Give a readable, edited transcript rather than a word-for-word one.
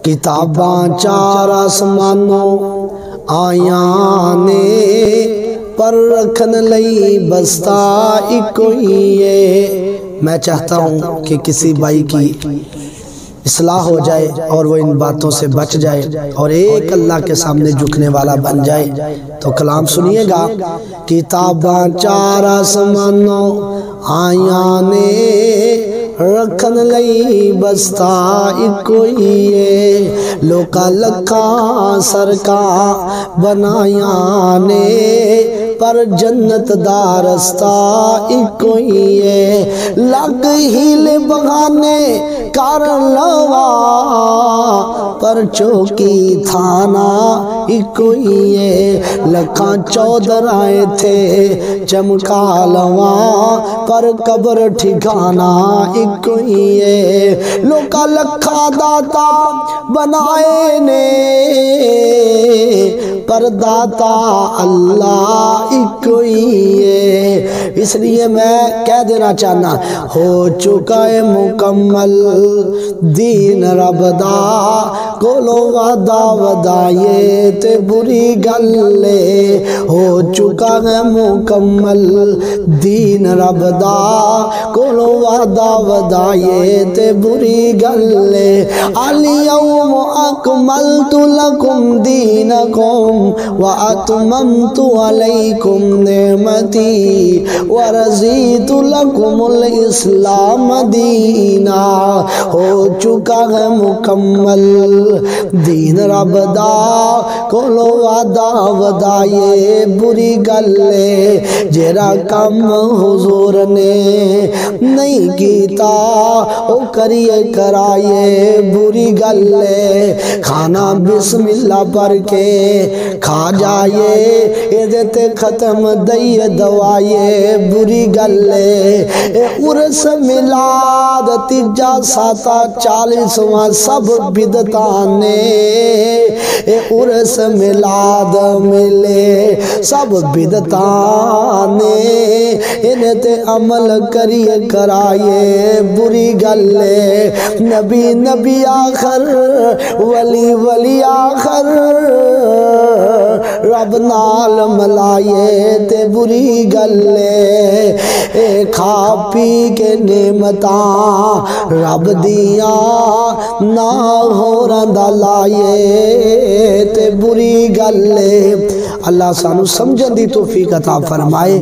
کتاباں چار آسمانوں آیاں نے پر رکھن لئی بستہ ایکو ہی ہے۔ میں چاہتا ہوں کہ کسی بھائی کی اصلاح ہو جائے اور وہ ان باتوں سے بچ جائے اور ایک اللہ کے سامنے جھکنے والا بن جائے۔ تو کلام سنیے گا۔ کتاباں چار آسمانوں آیاں نے رکھن لئی بستہ ایکو ہی ہے۔ لوکا لکھاں سرکاں بنایاں نے پر جنت دا رستہ ایکو ہی ہے۔ لگ ہیلے بغانے کر لوا پر چوکی تھانا ایکو ہی ہے۔ لکھاں چودر آئے تھے چمکا لواں پر قبر ٹھکانا ایکو ہی ہے۔ لوکا لکھا داتا بنائے نے پر داتا اللہ ایکو ہی ہے۔ اس لیے میں کہہ دینا چاہنا ہو چکا ہے مکمل دین رب دا کولو وعدہ ودائے تے بری گلے۔ ہو چکا ہے مکمل دین رب دا کولو وعدہ ودائے تے بری گلے۔ الیوم اکملت لکم دینکم واتممت علیکم نعمتی ورضیت لکم الاسلام دینا۔ ہو چکا ہے مکمل دین رب دا کولو وعدہ ودائے بری گلے۔ جیرا کم حضور نے نہیں کیتا او کریے کرائے بری گلے۔ کھانا بسم اللہ پر کے کھا جائے ایدتے ختم دئیے دوائے بری گلے۔ عرس ملاد تیجا ساتا 40واں سب بدتانے۔ عرس ملاد ملے سب بدتانے انہیں تے عمل کریے کرائے بری گلے۔ نبی نبی آخر ولی ولی آخر رب نال ملائے تے بری گلے۔ کھا پی کے نعمتاں رب دیاں نہ ہو رندہ لائے تے بری گلے۔ اللہ سانو سمجھن دی توفیق عطا فرمائے۔